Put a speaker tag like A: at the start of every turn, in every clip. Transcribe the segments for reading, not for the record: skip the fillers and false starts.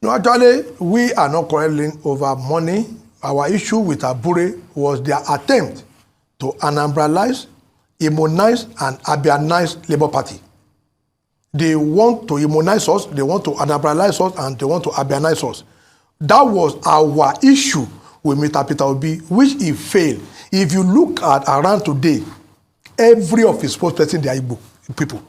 A: No, actually, we are not quarreling over money. Our issue with Abure was their attempt to Anambralize, immunize, and Abianize Labour Party. They want to immunize us, they want to Anambralize us, and they want to Abianize us. That was our issue with Mr. Peter Obi, which he failed. If you look at around today, every of his spokespersons, they are Igbo people.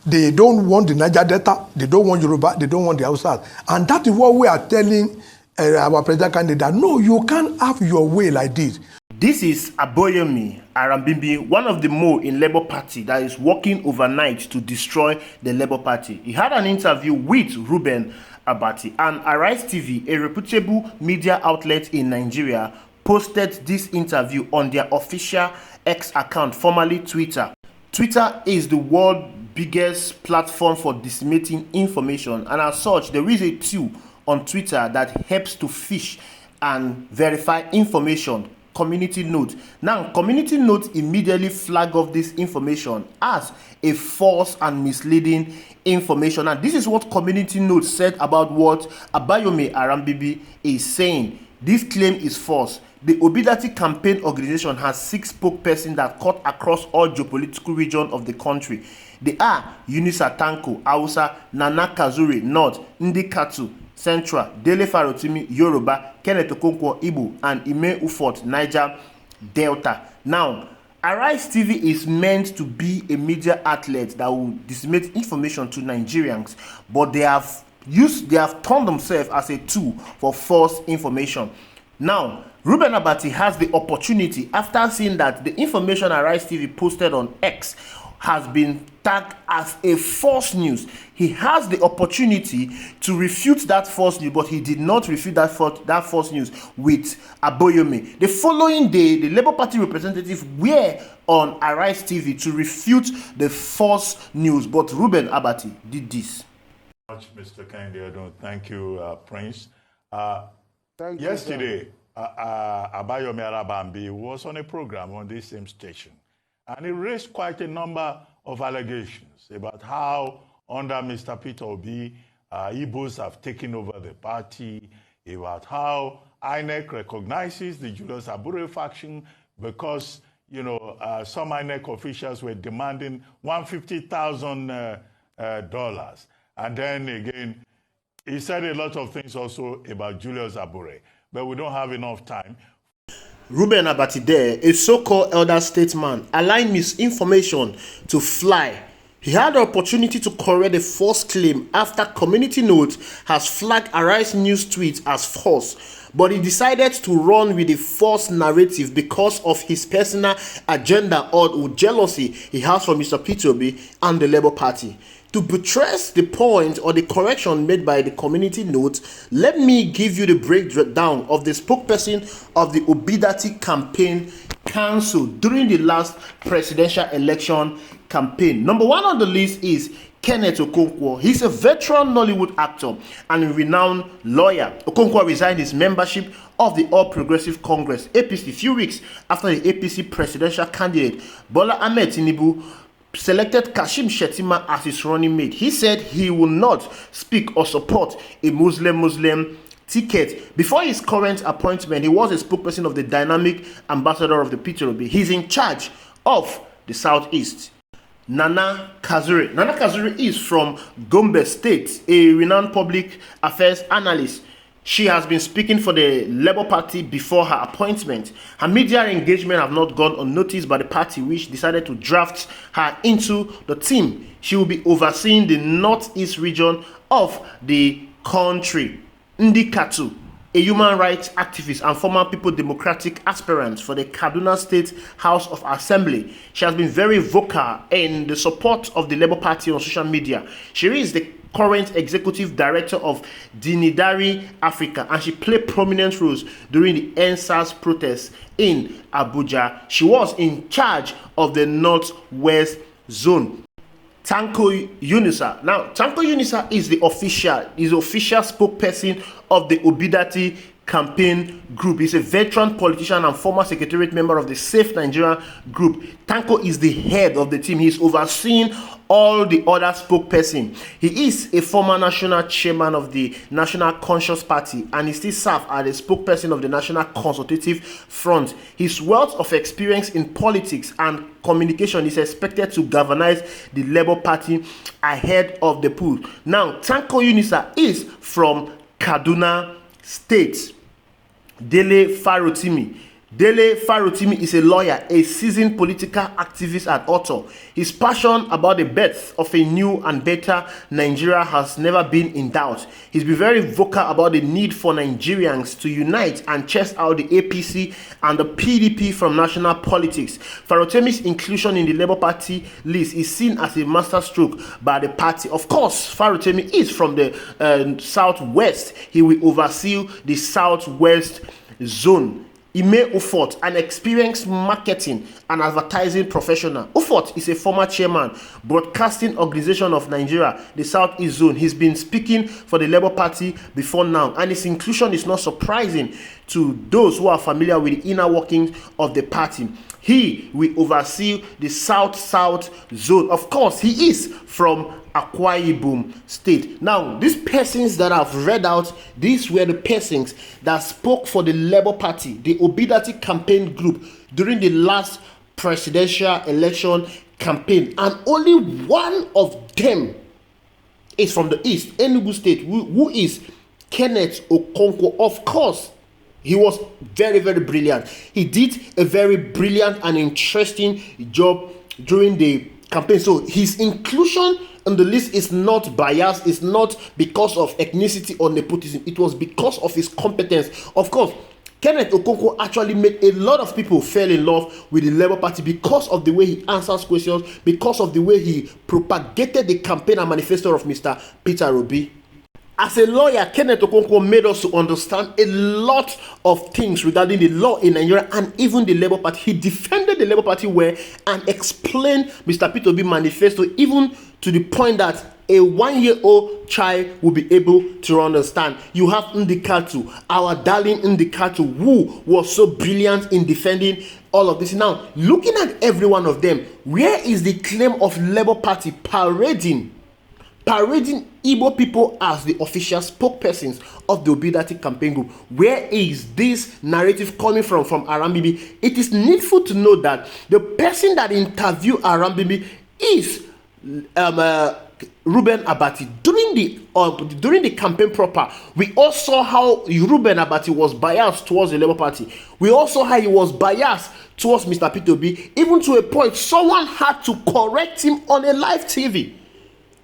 A: They don't want the Niger Delta, they don't want Yoruba, they don't want the Hausas. And that is what we are telling our president candidate, no, you can't have your way like this.
B: This is Aboyomi Arambimbi, one of the more in Labour Party that is working overnight to destroy the Labour Party. He had an interview with Reuben Abati, and Arise TV, a reputable media outlet in Nigeria, posted this interview on their official X account, formerly Twitter. Twitter is the world's biggest platform for disseminating information, and as such, there is a tool on Twitter that helps to fish and verify information. Community note. Now, community note immediately flag off this information as a false and misleading information. And this is what community note said about what Abayomi Arambibi is saying. This claim is false. The Obidati campaign organization has 6 spokespersons that cut across all geopolitical regions of the country. They are Unisa Tanko, Hausa, Nana Kazuri, North, Ndikatu, Central, Dele Farotimi, Yoruba, Kenneth Okonkwo, Igbo, and Ime Ufot, Niger Delta. Now, Arise TV is meant to be a media outlet that will disseminate information to Nigerians, but they have turned themselves as a tool for false information. Now, Reuben Abati has the opportunity, after seeing that the information Arise TV posted on X has been tagged as a false news. He has the opportunity to refute that false news, but he did not refute that false news with Aboyomi. The following day, the Labour Party representatives were on Arise TV to refute the false news, but Reuben Abati did this.
C: Mr. Kende, thank you, Prince.
D: Thank
C: yesterday, Abayomi Arabambi was on a program on this same station, and he raised quite a number of allegations about how, under Mr. Peter Obi, Igbos have taken over the party, about how INEC recognizes the Julius Abure faction because, some INEC officials were demanding $150,000. And then again, he said a lot of things also about Julius Abure, but we don't have enough time.
B: Reuben Abati there, a so-called elder statesman, allowing misinformation to fly. He had the opportunity to correct a false claim after Community Note has flagged Arise News tweet as false, but he decided to run with a false narrative because of his personal agenda or jealousy he has for Mr. Peter Obi and the Labour Party. To buttress the point or the correction made by the Community Note, let me give you the breakdown of the spokesperson of the Obidati campaign council during the last presidential election campaign. Number 1 on the list is Kenneth Okonkwo. He's a veteran Nollywood actor and a renowned lawyer. Okonkwo resigned his membership of the All Progressive Congress, APC, a few weeks after the APC presidential candidate Bola Ahmed Tinubu selected Kashim Shettima as his running mate. He said he will not speak or support a Muslim ticket. Before his current appointment, he was a spokesperson of the dynamic ambassador of the Peter Obi. He's in charge of the Southeast. Nana Kazuri. Nana Kazuri is from Gombe State, a renowned public affairs analyst. She has been speaking for the Labour Party before her appointment. Her media engagement have not gone unnoticed by the party, which decided to draft her into the team. She will be overseeing the northeast region of the country. Ndikatu, a human rights activist and former People Democratic aspirant for the Kaduna State House of Assembly. She has been very vocal in the support of the Labour Party on social media. She is the current executive director of Dinidari Africa, and she played prominent roles during the NSAS protests in Abuja. She was in charge of the Northwest Zone. Tanko Unisa. Now, Tanko Unisa is the official spokesperson of the Obidati Campaign Group. He's a veteran politician and former secretariat member of the Safe Nigeria Group. Tanko is the head of the team. He's overseeing all the other spokesperson. He is a former national chairman of the National Conscious Party, and he still serves as the spokesperson of the National Consultative Front. His wealth of experience in politics and communication is expected to galvanize the Labour Party ahead of the poll. Now, Tanko Unisa is from Kaduna State. Dele Farotimi is a lawyer, a seasoned political activist and author. His passion about the birth of a new and better Nigeria has never been in doubt. He's been very vocal about the need for Nigerians to unite and chase out the APC and the PDP from national politics. Farotimi's inclusion in the Labour Party list is seen as a masterstroke by the party. Of course, Farotimi is from the Southwest. He will oversee the Southwest zone. Ime Ufot, an experienced marketing and advertising professional. Ufot is a former chairman, Broadcasting Organization of Nigeria, the Southeast Zone. He's been speaking for the Labour Party before now, and his inclusion is not surprising to those who are familiar with the inner workings of the party. He will oversee the South-South Zone. Of course, he is from Akwa Ibom State. Now, these persons that I've read out, these were the persons that spoke for the Labour Party, the Obidati Campaign Group, during the last presidential election campaign. And only one of them is from the East, Enugu State, who is Kenneth Okonkwo. Of course, he was very, very brilliant. He did a very brilliant and interesting job during the campaign. So his inclusion on the list is not biased. It's not because of ethnicity or nepotism. It was because of his competence. Of course, Kenneth Okonkwo actually made a lot of people fall in love with the Labour Party because of the way he answers questions, because of the way he propagated the campaign and manifesto of Mr. Peter Obi. As a lawyer, Kenneth Okonkwo made us to understand a lot of things regarding the law in Nigeria and even the Labour Party. He defended the Labour Party well and explained Mr. Peter Obi manifesto even to the point that a 1-year-old child will be able to understand. You have Ndikatu, our darling Ndikatu, who was so brilliant in defending all of this. Now, looking at every one of them, where is the claim of Labour Party parading Igbo people as the official spokespersons of the Obidati Campaign Group? Where is this narrative coming from Arambibi? It is needful to know that the person that interviewed Arambibi is Reuben Abati. During the campaign proper, we all saw how Reuben Abati was biased towards the Labour Party. We also saw how he was biased towards Mr. Peter Obi, even to a point someone had to correct him on a live TV.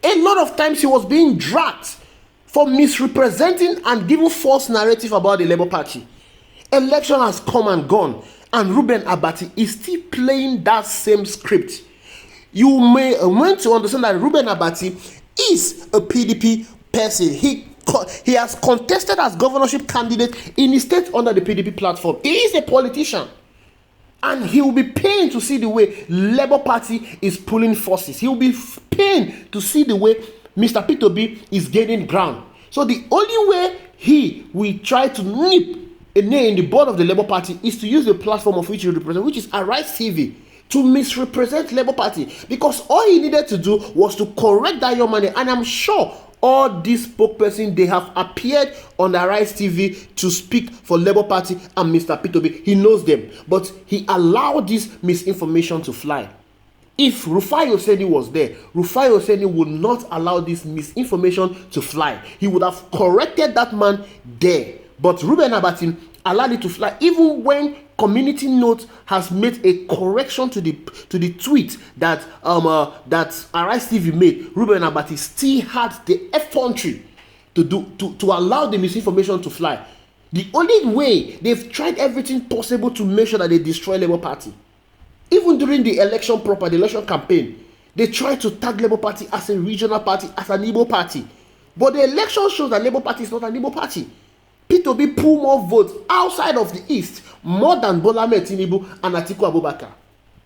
B: A lot of times he was being dragged for misrepresenting and giving false narrative about the Labour Party. Election has come and gone, and Reuben Abati is still playing that same script. You may want to understand that Reuben Abati is a PDP person. He has contested as governorship candidate in his state under the PDP platform. He is a politician. And he will be pained to see the way Labour Party is pulling forces. He will be pained to see the way Mr. Peter Obi is gaining ground. So the only way he will try to nip a nail in the bud of the Labour Party is to use the platform of which he represents, which is Arise TV, to misrepresent Labour Party. Because all he needed to do was to correct that young man. And I'm sure all these spokespersons, they have appeared on the Arise TV to speak for Labour Party and Mr. Peter Obi. He knows them, but he allowed this misinformation to fly. If Rufai Oseni was there, Rufai Oseni would not allow this misinformation to fly. He would have corrected that man there. But Reuben Abati allowed it to fly, even when Community Note has made a correction to the tweet that Arise TV made. Reuben Abati still had the effrontery to allow the misinformation to fly. The only way, they've tried everything possible to make sure that they destroy Labour Party. Even during the election proper, the election campaign, they tried to tag Labour Party as a regional party, as an Igbo party. But the election shows that Labour Party is not an Igbo party. Peter Obi pull more votes outside of the East, more than Bola Ahmed Tinubu and Atiku Abubakar.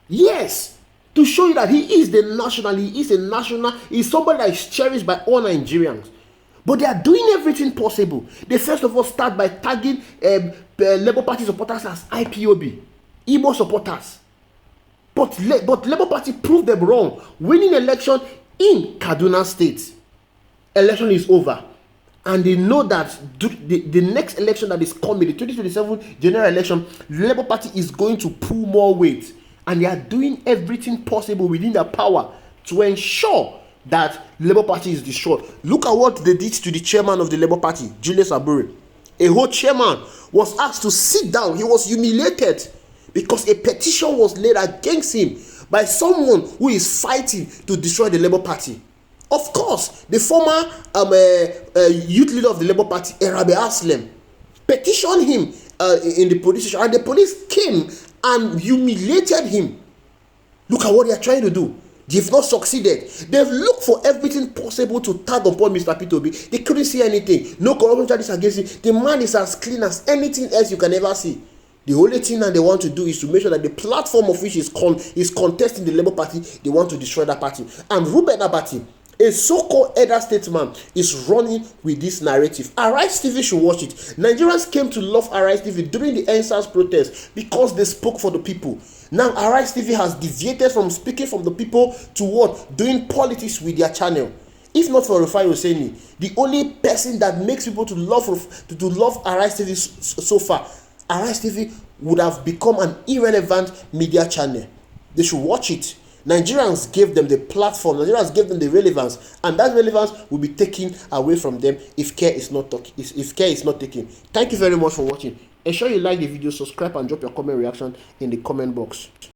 B: Yes, to show you that he is the national, he is somebody that is cherished by all Nigerians. But they are doing everything possible. They first of all start by tagging Labour Party supporters as IPOB, Igbo supporters. But Labour Party proved them wrong, winning election in Kaduna State. Election is over. And they know that the next election that is coming, the 2027 general election, Labour Party is going to pull more weight. And they are doing everything possible within their power to ensure that Labour Party is destroyed. Look at what they did to the chairman of the Labour Party, Julius Abure. A whole chairman was asked to sit down. He was humiliated because a petition was laid against him by someone who is fighting to destroy the Labour Party. Of course, the former youth leader of the Labour Party, Erabe Aslem, petitioned him in the police station, and the police came and humiliated him. Look at what they are trying to do. They've not succeeded. They've looked for everything possible to tag upon Mr. P2B. They couldn't see anything. No corruption charges against him. The man is as clean as anything else you can ever see. The only thing that they want to do is to make sure that the platform of which is contesting the Labour Party, they want to destroy that party. And Reuben Abati, a so-called elder statesman, is running with this narrative. Arise TV should watch it. Nigerians came to love Arise TV during the NSAS protest because they spoke for the people. Now Arise TV has deviated from speaking from the people to what? Doing politics with their channel. If not for Rufai Hosseini, the only person that makes people to love Arise TV so far, Arise TV would have become an irrelevant media channel. They should watch it. Nigerians gave them the platform. Nigerians gave them the relevance, and that relevance will be taken away from them if care is not taken. Thank you very much for watching. Ensure you like the video, subscribe, and drop your comment reaction in the comment box.